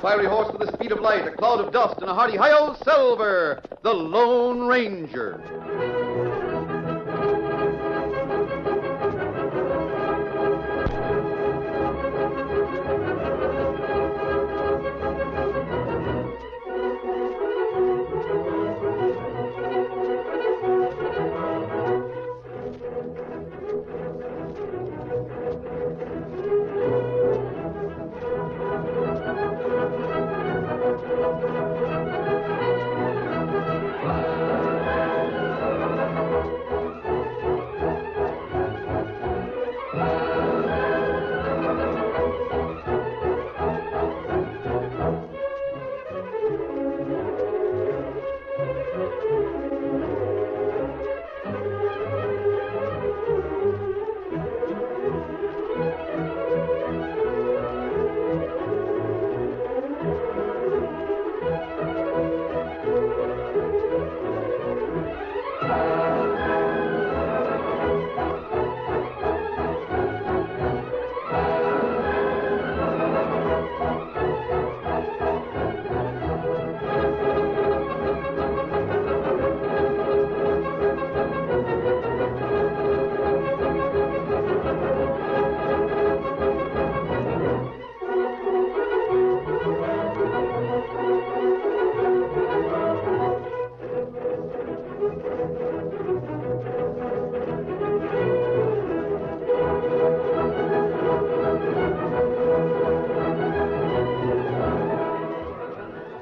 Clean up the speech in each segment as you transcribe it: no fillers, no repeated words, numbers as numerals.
fiery horse with the speed of light, a cloud of dust, and a hearty hi-yo Silver, the Lone Ranger.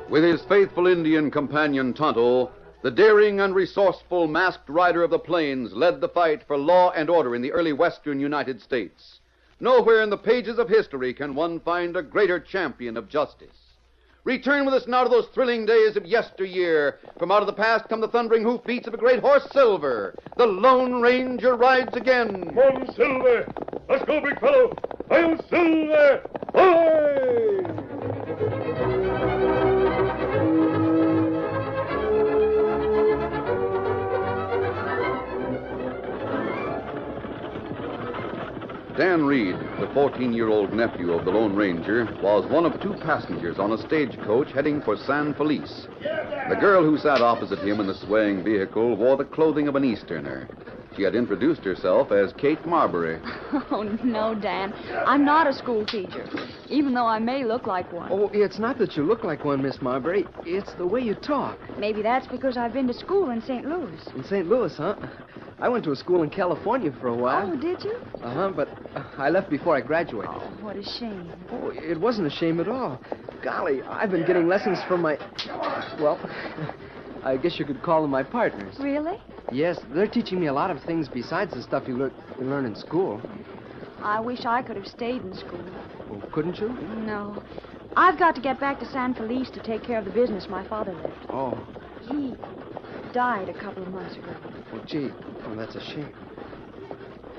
With his faithful Indian companion Tonto, the daring and resourceful masked rider of the plains led the fight for law and order in the early western United States. Nowhere in the pages of history can one find a greater champion of justice. Return with us now to those thrilling days of yesteryear. From out of the past come the thundering hoofbeats of a great horse, Silver. The Lone Ranger rides again. Come on, Silver. Let's go, big fellow. I'll Silver. Away! Dan Reed, the 14-year-old nephew of the Lone Ranger, was one of two passengers on a stagecoach heading for San Felice. The girl who sat opposite him in the swaying vehicle wore the clothing of an Easterner. She had introduced herself as Kate Marbury. Oh, no, Dan. I'm not a school teacher, even though I may look like one. Oh, it's not that you look like one, Miss Marbury. It's the way you talk. Maybe that's because I've been to school in St. Louis. In St. Louis, huh? I went to a school in California for a while. Oh, did you? Uh-huh, but I left before I graduated. Oh, what a shame. Oh, it wasn't a shame at all. Golly, I've been getting lessons from my... Well, I guess you could call them my partners. Really? Yes, they're teaching me a lot of things besides the stuff you learn in school. I wish I could have stayed in school. Oh, couldn't you? No. I've got to get back to San Felice to take care of the business my father left. Oh. He died a couple of months ago. Oh, gee. Oh, that's a shame.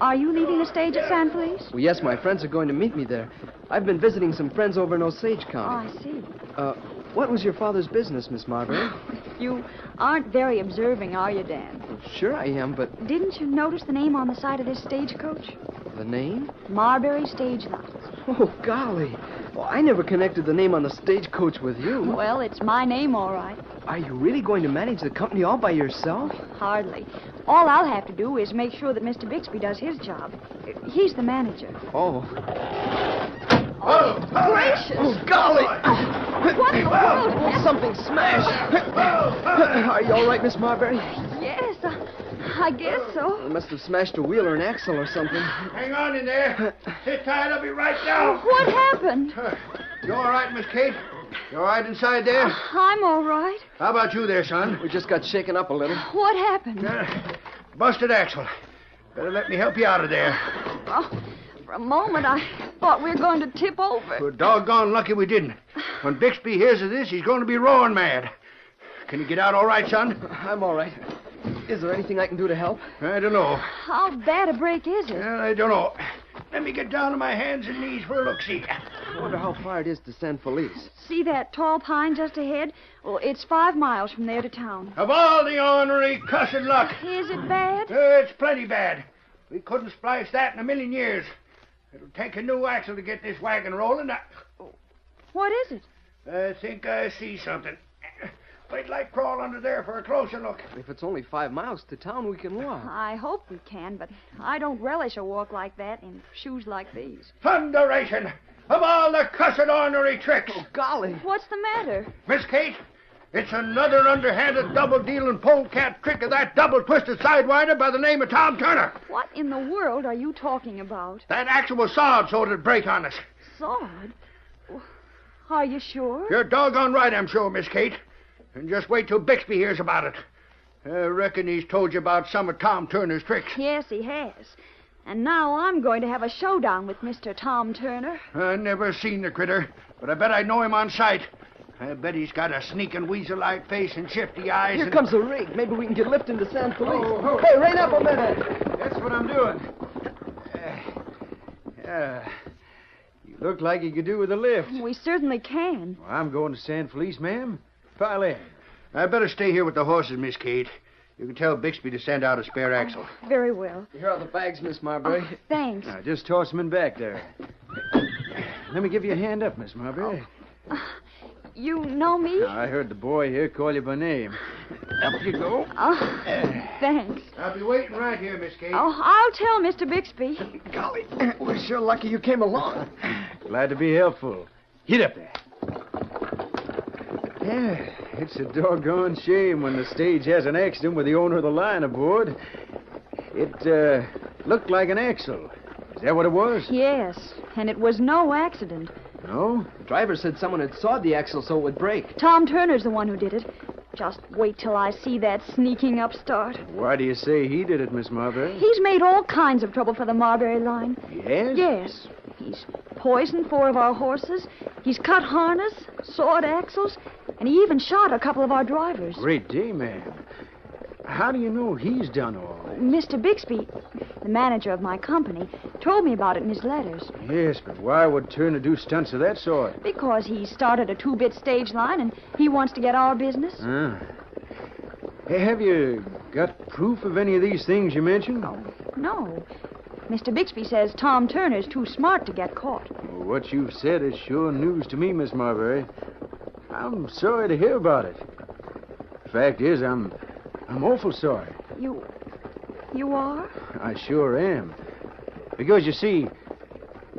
Are you leaving the stage at San Felice? Well, yes, my friends are going to meet me there. I've been visiting some friends over in Osage County. Oh, I see. What was your father's business, Miss Marbury? You aren't very observing, are you, Dan? Well, sure I am, but... Didn't you notice the name on the side of this stagecoach? The name? Marbury Stage Lines. Oh, golly. Well, I never connected the name on the stagecoach with you. Well, it's my name, all right. Are you really going to manage the company all by yourself? Hardly. All I'll have to do is make sure that Mr. Bixby does his job. He's the manager. Oh. Oh, gracious. Oh, golly. What in the world? Oh, something smashed. Are you all right, Miss Marbury? Yes, I guess so. It must have smashed a wheel or an axle or something. Hang on in there. Sit tight. I'll be right down. What happened? You all right, Miss Kate? You all right inside there? I'm all right. How about you there, son? We just got shaken up a little. What happened? Busted axle. Better let me help you out of there. Oh, for a moment, I thought we were going to tip over. We're doggone lucky we didn't. When Bixby hears of this, he's going to be roaring mad. Can you get out all right, son? I'm all right. Is there anything I can do to help? I don't know. How bad a break is it? I don't know. Let me get down on my hands and knees for a look-see. I wonder how far it is to San Felice. See that tall pine just ahead? Well, it's 5 miles from there to town. Of all the ornery cussed luck. Is it bad? It's plenty bad. We couldn't splice that in a million years. It'll take a new axle to get this wagon rolling. What is it? I think I see something. Wait till I crawl under there for a closer look. If it's only 5 miles to town, we can walk. I hope we can, but I don't relish a walk like that in shoes like these. Thunderation! Of all the cussed ornery tricks! Oh, golly. What's the matter? Miss Kate, it's another underhanded double-dealing polecat trick of that double-twisted sidewinder by the name of Tom Turner. What in the world are you talking about? That axle was sawed so it'd break on us. Sawed? Are you sure? You're doggone right, I'm sure, Miss Kate. And just wait till Bixby hears about it. I reckon he's told you about some of Tom Turner's tricks. Yes, he has. And now I'm going to have a showdown with Mr. Tom Turner. I never seen the critter, but I bet I know him on sight. I bet he's got a sneaking weasel-like face and shifty eyes. Here and... comes the rig. Maybe we can get lifted into San Felipe. Oh. Hey, rein up a minute. That's what I'm doing. You look like you could do with a lift. We certainly can. Well, I'm going to San Felice, ma'am. Pile in. I better stay here with the horses, Miss Kate. You can tell Bixby to send out a spare axle. Very well. Here are the bags, Miss Marbury. Oh, thanks. Now, just toss them in back there. Let me give you a hand up, Miss Marbury. You know me? Now, I heard the boy here call you by name. Up you go. Oh, thanks. I'll be waiting right here, Miss Kate. Oh, I'll tell Mr. Bixby. Golly, we're sure lucky you came along. Glad to be helpful. Get up there. Yeah, it's a doggone shame when the stage has an accident with the owner of the line aboard. It, looked like an axle. Is that what it was? Yes, and it was no accident. No? The driver said someone had sawed the axle so it would break. Tom Turner's the one who did it. Just wait till I see that sneaking upstart. Why do you say he did it, Miss Marbury? He's made all kinds of trouble for the Marbury line. Yes? Yes. He's poisoned 4 of our horses. He's cut harness, sawed axles, and he even shot a couple of our drivers. Great day, ma'am. How do you know he's done all this? Mr. Bixby, the manager of my company, told me about it in his letters. Yes, but why would Turner do stunts of that sort? Because he started a 2-bit stage line and he wants to get our business. Ah. Hey, have you got proof of any of these things you mentioned? No. Mr. Bixby says Tom Turner's too smart to get caught. Well, what you've said is sure news to me, Miss Marbury. I'm sorry to hear about it. Fact is, I'm awful sorry. You are? I sure am. Because, you see,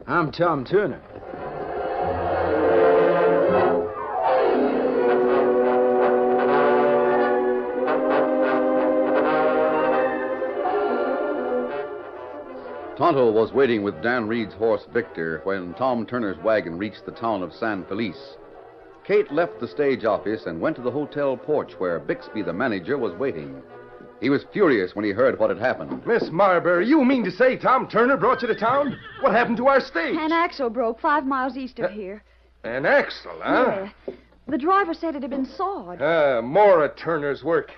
I'm Tom Turner. Tonto was waiting with Dan Reed's horse Victor when Tom Turner's wagon reached the town of San Felice. Kate left the stage office and went to the hotel porch where Bixby, the manager, was waiting. He was furious when he heard what had happened. Miss Marbury, you mean to say Tom Turner brought you to town? What happened to our stage? An axle broke 5 miles east of here. An axle, huh? Yeah. The driver said it had been sawed. More of Turner's work.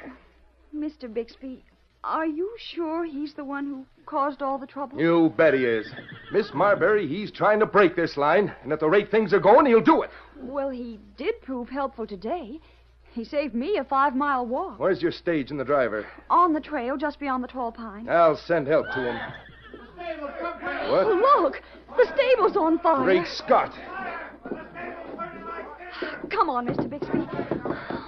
Mr. Bixby, are you sure he's the one who caused all the trouble? You bet he is. Miss Marbury, he's trying to break this line, and at the rate things are going, he'll do it. Well, he did prove helpful today. He saved me a 5-mile walk. Where's your stage and the driver? On the trail, just beyond the tall pine. I'll send help to him. What? Oh, look! The stable's on fire. Great Scott. Come on, Mr. Bixby.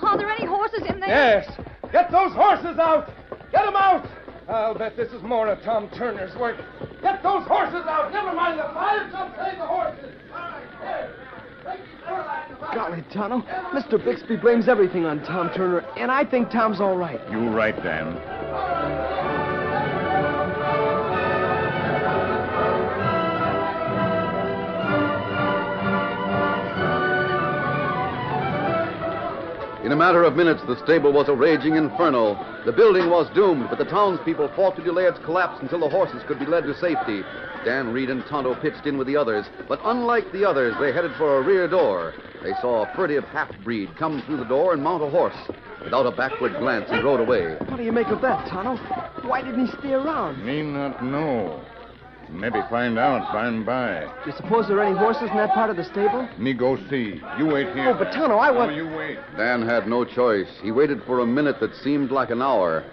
Are there any horses in there? Yes. Get those horses out. Get them out. I'll bet this is more of Tom Turner's work. Get those horses out. Never mind the fire. Just save the horses. All right. Here. Golly, Tonto, Mr. Bixby blames everything on Tom Turner, and I think Tom's all right. You right, Dan. In a matter of minutes, the stable was a raging inferno. The building was doomed, but the townspeople fought to delay its collapse until the horses could be led to safety. Dan Reed and Tonto pitched in with the others, but unlike the others, they headed for a rear door. They saw a furtive half-breed come through the door and mount a horse. Without a backward glance, he rode away. What do you make of that, Tonto? Why didn't he stay around? Me not know. Maybe find out by and by. Do you suppose there are any horses in that part of the stable? Me go see. You wait here. Oh, but Tonto, I want... Oh, you wait. Dan had no choice. He waited for a minute that seemed like an hour.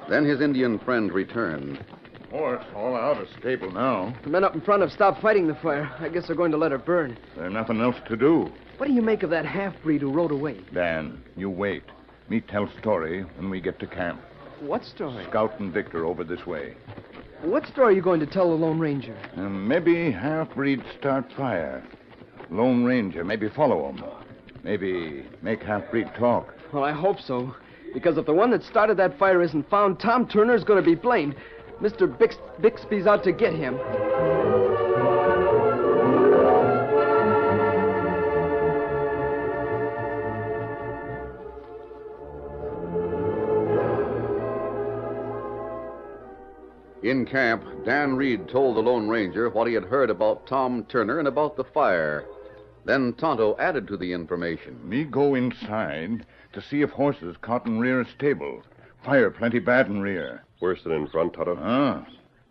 Then his Indian friend returned. Horse all out of stable now. The men up in front have stopped fighting the fire. I guess they're going to let her burn. There's nothing else to do. What do you make of that half-breed who rode away? Dan, you wait. Me tell story when we get to camp. What story? Scout and Victor over this way. What story are you going to tell the Lone Ranger? Maybe half-breed start fire. Lone Ranger, maybe follow him. Maybe make half-breed talk. Well, I hope so. Because if the one that started that fire isn't found, Tom Turner's going to be blamed. Mr. Bixby's out to get him. In camp, Dan Reed told the Lone Ranger what he had heard about Tom Turner and about the fire. Then Tonto added to the information. Me go inside to see if horses caught in rear stable. Fire plenty bad in rear. Worse than in front, Tonto?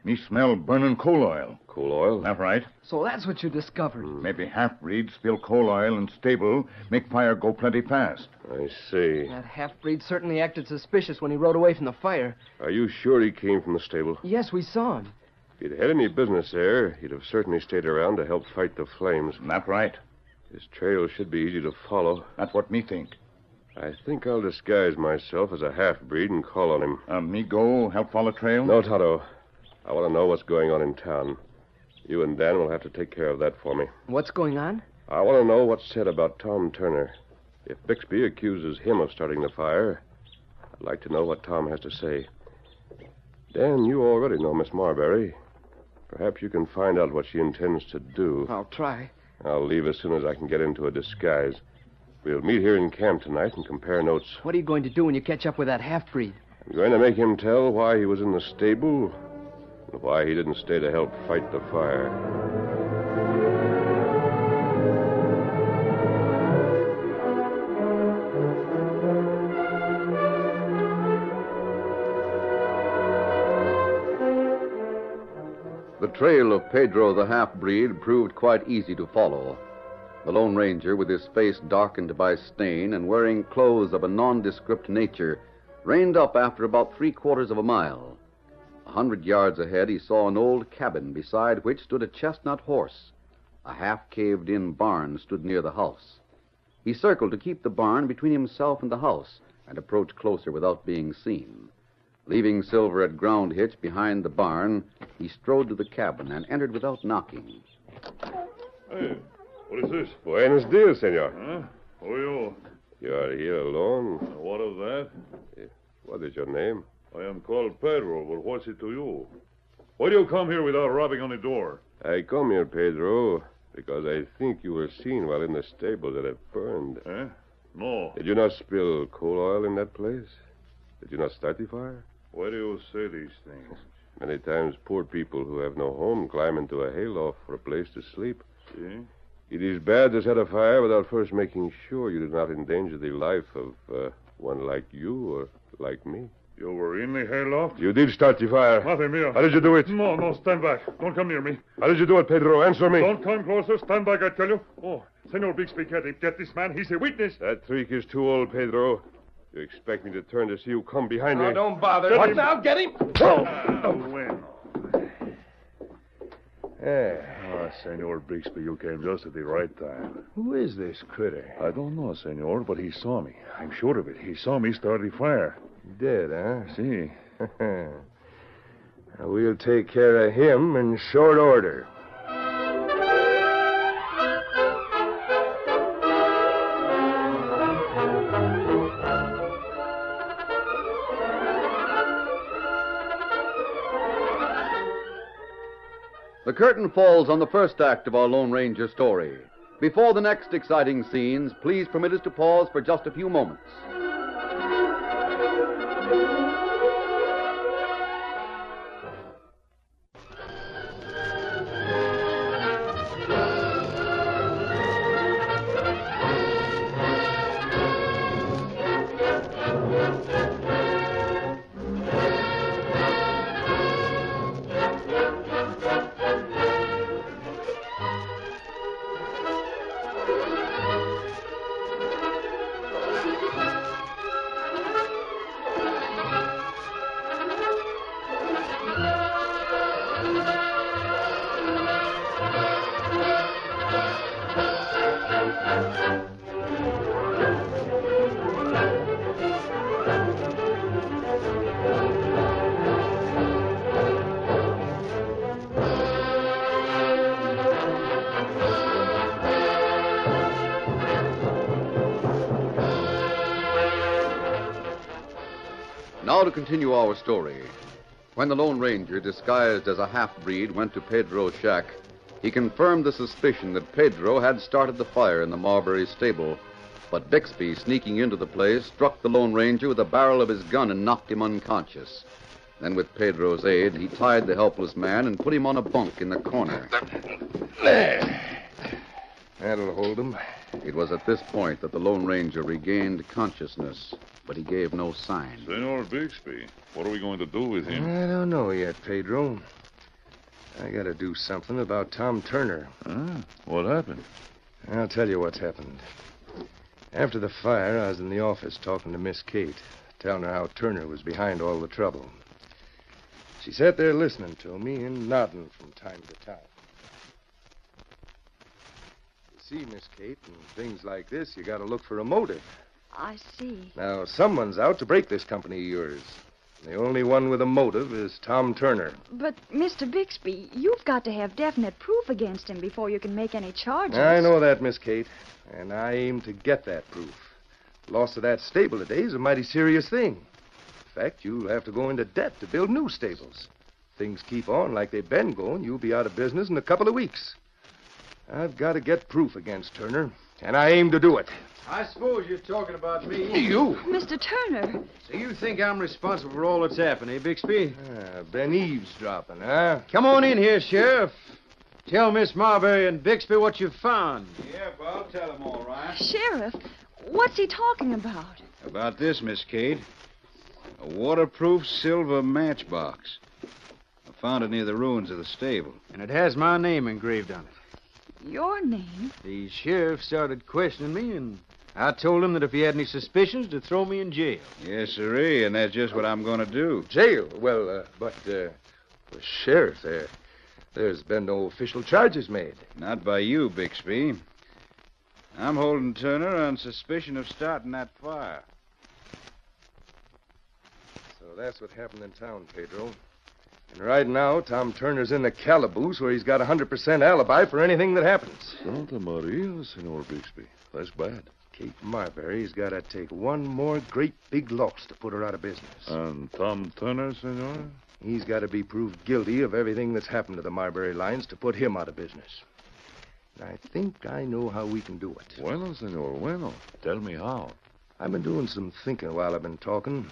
Me smell burning coal oil. Coal oil? That right? So that's what you discovered. Maybe half-breed spill coal oil in stable, make fire go plenty fast. I see. That half-breed certainly acted suspicious when he rode away from the fire. Are you sure he came from the stable? Yes, we saw him. If he'd had any business there, he'd have certainly stayed around to help fight the flames. That right? His trail should be easy to follow. That's what me think. I think I'll disguise myself as a half-breed and call on him. Me go help follow trail? No, Tonto. I want to know what's going on in town. You and Dan will have to take care of that for me. What's going on? I want to know what's said about Tom Turner. If Bixby accuses him of starting the fire, I'd like to know what Tom has to say. Dan, you already know Miss Marbury. Perhaps you can find out what she intends to do. I'll try. I'll leave as soon as I can get into a disguise. We'll meet here in camp tonight and compare notes. What are you going to do when you catch up with that half-breed? I'm going to make him tell why he was in the stable and why he didn't stay to help fight the fire. The trail of Pedro the half-breed proved quite easy to follow. The Lone Ranger, with his face darkened by stain and wearing clothes of a nondescript nature, reined up after about 3/4 of a mile. 100 yards ahead, he saw an old cabin beside which stood a chestnut horse. A half-caved-in barn stood near the house. He circled to keep the barn between himself and the house and approached closer without being seen. Leaving Silver at ground hitch behind the barn, he strode to the cabin and entered without knocking. Hey, what is this? Buenos dias, senor. Huh? Who are you? You are here alone. What of that? What is your name? I am called Pedro, but what's it to you? Why do you come here without rapping on the door? I come here, Pedro, because I think you were seen while in the stable that it burned. Eh? No. Did you not spill coal oil in that place? Did you not start the fire? Why do you say these things? Many times poor people who have no home climb into a hayloft for a place to sleep. See? It is bad to set a fire without first making sure you do not endanger the life of one like you or like me. You were in the hayloft? You did start the fire. Madre mia. How did you do it? No, stand back. Don't come near me. How did you do it, Pedro? Answer me. Don't come closer. Stand back, I tell you. Oh, Senor Bixby, get this man. He's a witness. That trick is too old, Pedro. You expect me to turn to see you come behind me? Don't bother. What? Now, get him. Bueno. Yeah. Senor Bixby, you came just at the right time. Who is this critter? I don't know, Senor, but he saw me. I'm sure of it. He saw me start the fire. Dead, huh? See? We'll take care of him in short order. The curtain falls on the first act of our Lone Ranger story. Before the next exciting scenes, please permit us to pause for just a few moments. Now to continue our story. When the Lone Ranger, disguised as a half-breed, went to Pedro's shack, he confirmed the suspicion that Pedro had started the fire in the Marbury stable. But Bixby, sneaking into the place, struck the Lone Ranger with the barrel of his gun and knocked him unconscious. Then, with Pedro's aid, he tied the helpless man and put him on a bunk in the corner. There. That'll hold him. It was at this point that the Lone Ranger regained consciousness, but he gave no sign. Senor Bixby, what are we going to do with him? I don't know yet, Pedro. I gotta do something about Tom Turner. Huh? What happened? I'll tell you what's happened. After the fire, I was in the office talking to Miss Kate, telling her how Turner was behind all the trouble. She sat there listening to me and nodding from time to time. You see, Miss Kate, in things like this, you gotta look for a motive. I see. Now, someone's out to break this company of yours. The only one with a motive is Tom Turner. But, Mr. Bixby, you've got to have definite proof against him before you can make any charges. I know that, Miss Kate, and I aim to get that proof. Loss of that stable today is a mighty serious thing. In fact, you'll have to go into debt to build new stables. Things keep on like they've been going, you'll be out of business in a couple of weeks. I've got to get proof against Turner, and I aim to do it. I suppose you're talking about me. You? Mr. Turner. So you think I'm responsible for all that's happened, eh, Bixby? Been eavesdropping, huh? Come on in here, Sheriff. Tell Miss Marbury and Bixby what you've found. Yep, I'll tell them all right. Sheriff, what's he talking about? About this, Miss Kate. A waterproof silver matchbox. I found it near the ruins of the stable. And it has my name engraved on it. Your name? The sheriff started questioning me, and I told him that if he had any suspicions, to throw me in jail. Yes, sirree, and that's just what I'm going to do. Jail? Well, the sheriff, there's been no official charges made. Not by you, Bixby. I'm holding Turner on suspicion of starting that fire. So that's what happened in town, Pedro. And right now, Tom Turner's in the calaboose where he's got a 100% alibi for anything that happens. Santa Maria, Senor Bixby. That's bad. Kate Marbury's got to take one more great big loss to put her out of business. And Tom Turner, Senor? He's got to be proved guilty of everything that's happened to the Marbury lines to put him out of business. And I think I know how we can do it. Bueno, Senor, bueno. Tell me how. I've been doing some thinking while I've been talking,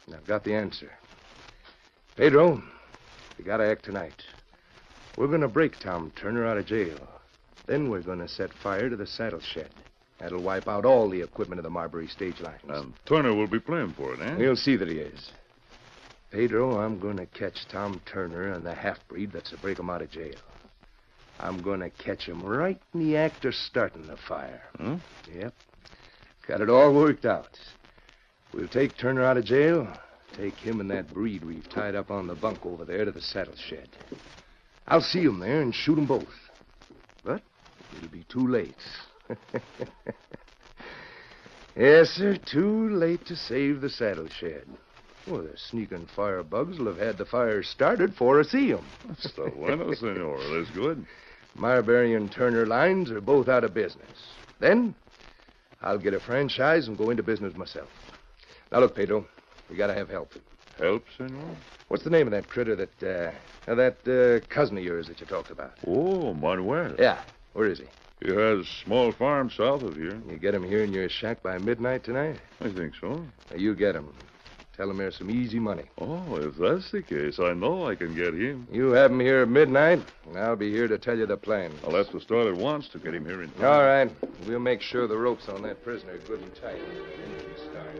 and I've got the answer. Pedro, we got to act tonight. We're going to break Tom Turner out of jail. Then we're going to set fire to the saddle shed. That'll wipe out all the equipment of the Marbury stage lines. And Turner will be playing for it, eh? We'll see that he is. Pedro, I'm going to catch Tom Turner and the half-breed that's to break him out of jail. I'm going to catch him right in the act of starting the fire. Huh? Yep. Got it all worked out. We'll take Turner out of jail, take him and that breed we've tied up on the bunk over there to the saddle shed. I'll see 'em there and shoot 'em both. But it'll be too late. Yes, sir, too late to save the saddle shed. Well, the sneaking firebugs will have had the fire started before I see 'em. Está bueno, Senor. That's good. Marbury and Turner lines are both out of business. Then I'll get a franchise and go into business myself. Now, look, Pedro, we got to have help. Help, Senor? What's the name of that critter that cousin of yours that you talked about? Oh, Manuel. Yeah, where is he? He has a small farm south of here. You get him here in your shack by midnight tonight? I think so. Now, you get him. Tell him there's some easy money. Oh, if that's the case, I know I can get him. You have him here at midnight, and I'll be here to tell you the plan. I'll have to start at once to get him here in time. All right. We'll make sure the ropes on that prisoner are good and tight. Then you can start.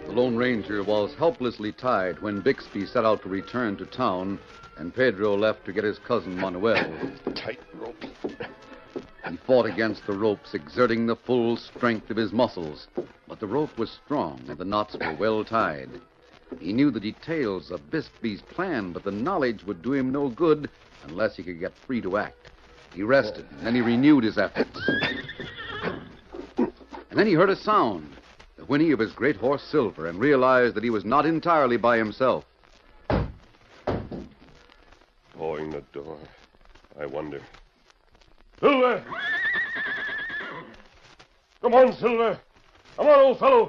The Lone Ranger was helplessly tied when Bixby set out to return to town, and Pedro left to get his cousin Manuel. Tight rope. He fought against the ropes, exerting the full strength of his muscles. But the rope was strong, and the knots were well tied. He knew the details of Bixby's plan, but the knowledge would do him no good unless he could get free to act. He rested, and then he renewed his efforts. And then he heard a sound, the whinny of his great horse Silver, and realized that he was not entirely by himself. on, Silver. Come on, old fellow.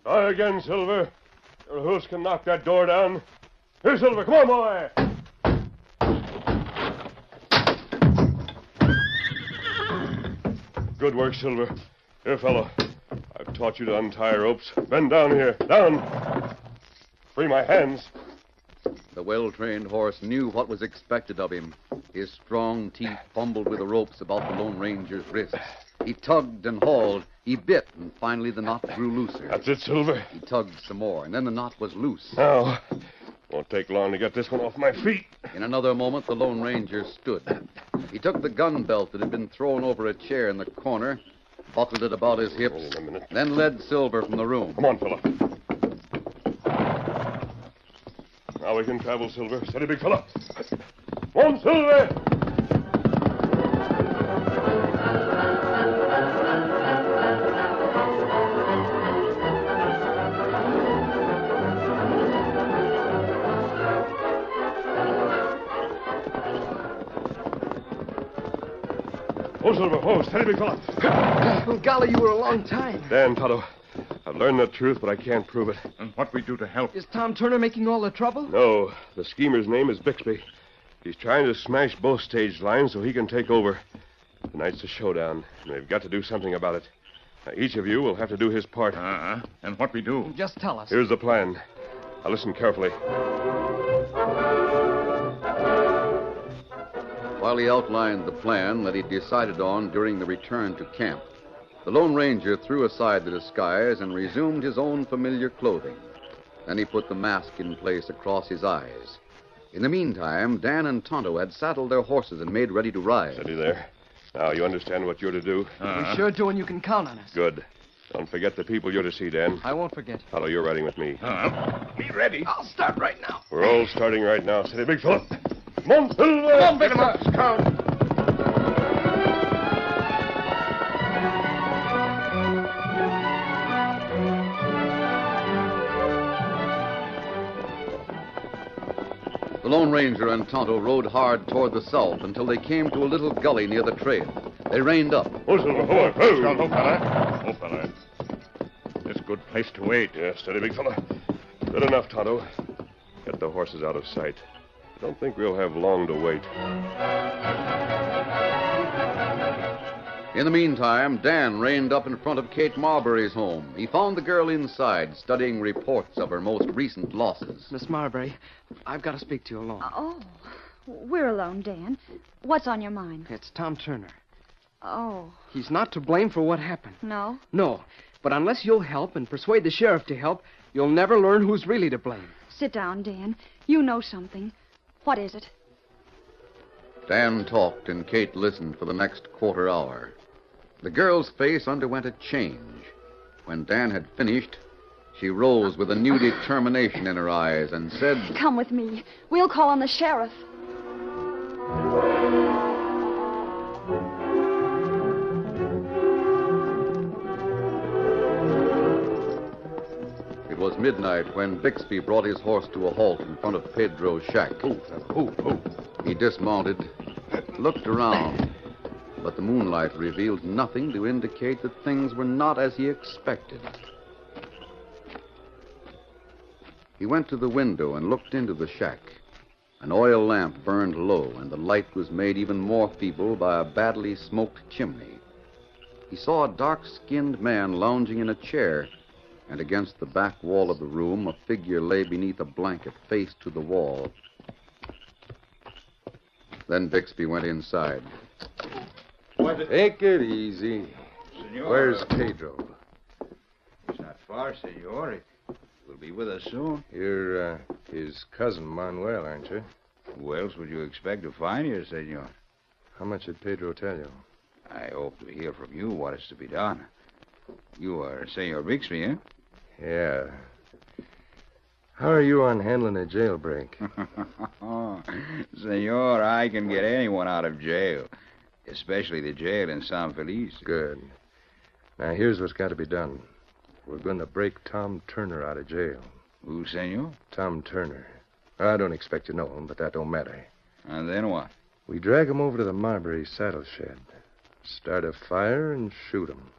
Try again, Silver. Your hoofs can knock that door down. Here, Silver. Come on, boy. Good work, Silver. Here, fellow. I've taught you to untie ropes. Bend down here. Down. Free my hands. The well-trained horse knew what was expected of him. His strong teeth fumbled with the ropes about the Lone Ranger's wrists. He tugged and hauled. He bit, and finally the knot grew looser. That's it, Silver. He tugged some more, and then the knot was loose. Now, won't take long to get this one off my feet. In another moment, the Lone Ranger stood. He took the gun belt that had been thrown over a chair in the corner, buckled it about his hips, Hold on a minute. then led Silver from the room. Come on, fella. Now we can travel, Silver. Steady, big fella. Come on, Silver! Oh, Silver. Oh, steady, big fella. Oh, golly, you were a long time. Dan, Tonto, I've learned the truth, but I can't prove it. And what we do to help? Is Tom Turner making all the trouble? No, the schemer's name is Bixby. He's trying to smash both stage lines so he can take over. Tonight's the showdown, and we've got to do something about it. Now, each of you will have to do his part. And what we do? Just tell us. Here's the plan. Now, listen carefully. While he outlined the plan that he decided on during the return to camp, the Lone Ranger threw aside the disguise and resumed his own familiar clothing. Then he put the mask in place across his eyes. In the meantime, Dan and Tonto had saddled their horses and made ready to ride. Steady there. Now, you understand what you're to do? We sure do, and you can count on us. Good. Don't forget the people you're to see, Dan. I won't forget. Tonto, you're riding with me. Be ready. I'll start right now. We're all starting right now. Steady, big fella. Come on, Silver! Come on, big fella. Count. The Lone Ranger and Tonto rode hard toward the south until they came to a little gully near the trail. They reined up. Oh, Silver, hold on. Oh, fella. Oh, fella. This good place to wait. Yeah, steady, big fella. Good enough, Tonto. Get the horses out of sight. I don't think we'll have long to wait. In the meantime, Dan reined up in front of Kate Marbury's home. He found the girl inside, studying reports of her most recent losses. Miss Marbury, I've got to speak to you alone. Oh, we're alone, Dan. What's on your mind? It's Tom Turner. Oh, He's not to blame for what happened. no? No, but unless you'll help and persuade the sheriff to help, you'll never learn who's really to blame. Sit down, Dan. You know something. What is it? Dan talked and Kate listened for the next quarter hour. The girl's face underwent a change. When Dan had finished, she rose with a new determination in her eyes and said, Come with me. We'll call on the sheriff. It was midnight when Bixby brought his horse to a halt in front of Pedro's shack. He dismounted, looked around, but the moonlight revealed nothing to indicate that things were not as he expected. He went to the window and looked into the shack. An oil lamp burned low, and the light was made even more feeble by a badly smoked chimney. He saw a dark-skinned man lounging in a chair, and against the back wall of the room, a figure lay beneath a blanket faced to the wall. Then Bixby went inside. Take it easy. Senor. Where's Pedro? It's not far, senor. He will be with us soon. You're his cousin Manuel, aren't you? Who else would you expect to find here, senor? How much did Pedro tell you? I hope to hear from you what is to be done. You are Senor Bixby, eh? Yeah. How are you on handling a jailbreak? Senor, I can get anyone out of jail. Especially the jail in San Feliz. Good. Now, here's what's got to be done. We're going to break Tom Turner out of jail. Who, senor? Tom Turner. I don't expect you know him, but that don't matter. And then what? We drag him over to the Marbury saddle shed. Start a fire and shoot 'em.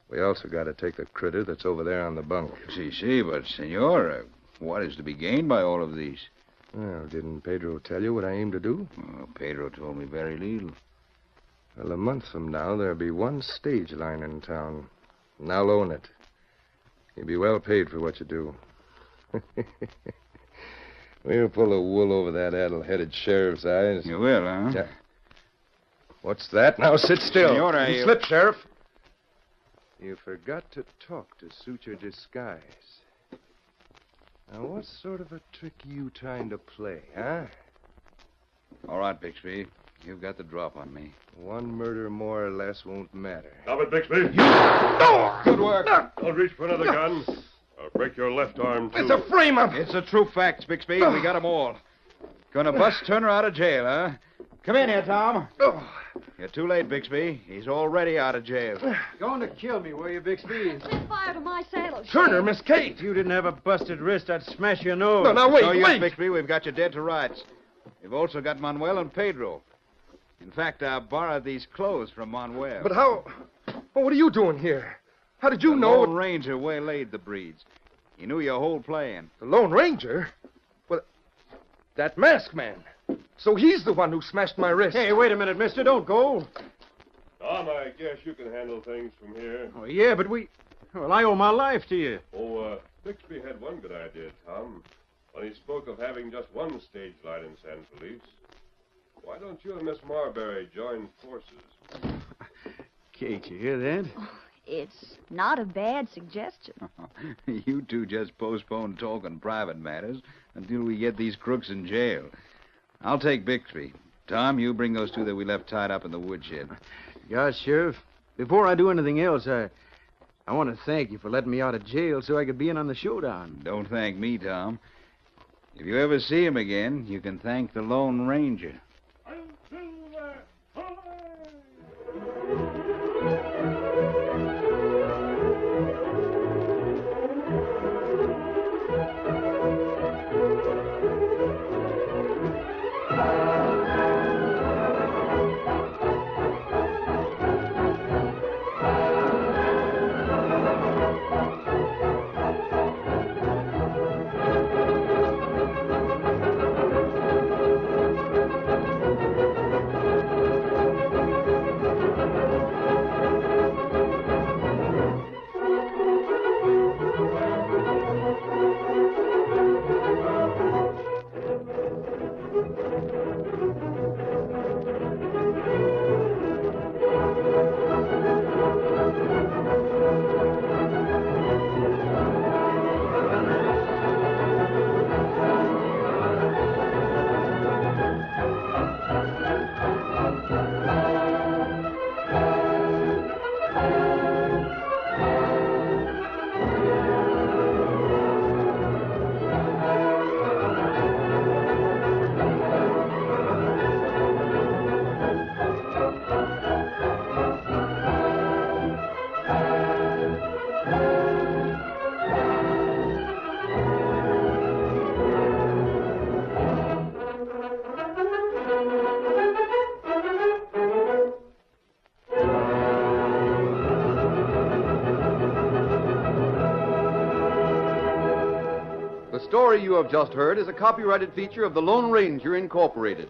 We also got to take the critter that's over there on the bunk. See, but, senor, what is to be gained by all of these? Well, didn't Pedro tell you what I aim to do? Oh, Pedro told me very little. Well, a month from now, there'll be one stage line in town. And I'll own it. You'll be well paid for what you do. We'll pull the wool over that addle-headed sheriff's eyes. You will, huh? Yeah. What's that? Now sit still. Senor, You slip, Sheriff. You forgot to talk to suit your disguise. Now, what sort of a trick are you trying to play, huh? All right, Bixby. You've got the drop on me. One murder more or less won't matter. Stop it, Bixby. Good work. Don't reach for another gun. I'll break your left arm, too. It's a frame-up. It's the true facts, Bixby. We got 'em all. Gonna bust Turner out of jail, huh? Come in here, Tom. You're too late, Bixby. He's already out of jail. Going to kill me, were you, Bixby? Set fire to my saddle. Turner, Miss Kate. If you didn't have a busted wrist, I'd smash your nose. No, now, So wait, yes, wait. Bixby, we've got you dead to rights. We've also got Manuel and Pedro. In fact, I borrowed these clothes from Manuel. But how... Well, what are you doing here? How did you The know... Lone Ranger waylaid the breeds. He knew your whole plan. The Lone Ranger? Well, that masked man. So he's the one who smashed my wrist. Hey, wait a minute, mister. Don't go. Tom, I guess you can handle things from here. Oh, yeah, but we... Well, I owe my life to you. Oh, Bixby had one good idea, Tom. When he spoke of having just one stage light in San Felice. Why don't you and Miss Marbury join forces? Kate, you hear that? It's not a bad suggestion. You two just postpone talking private matters until we get these crooks in jail. I'll take Bixby. Tom, you bring those two that we left tied up in the woodshed. Gosh, Sheriff, before I do anything else, I want to thank you for letting me out of jail so I could be in on the showdown. Don't thank me, Tom. If you ever see him again, you can thank the Lone Ranger. The story you have just heard is a copyrighted feature of the Lone Ranger Incorporated.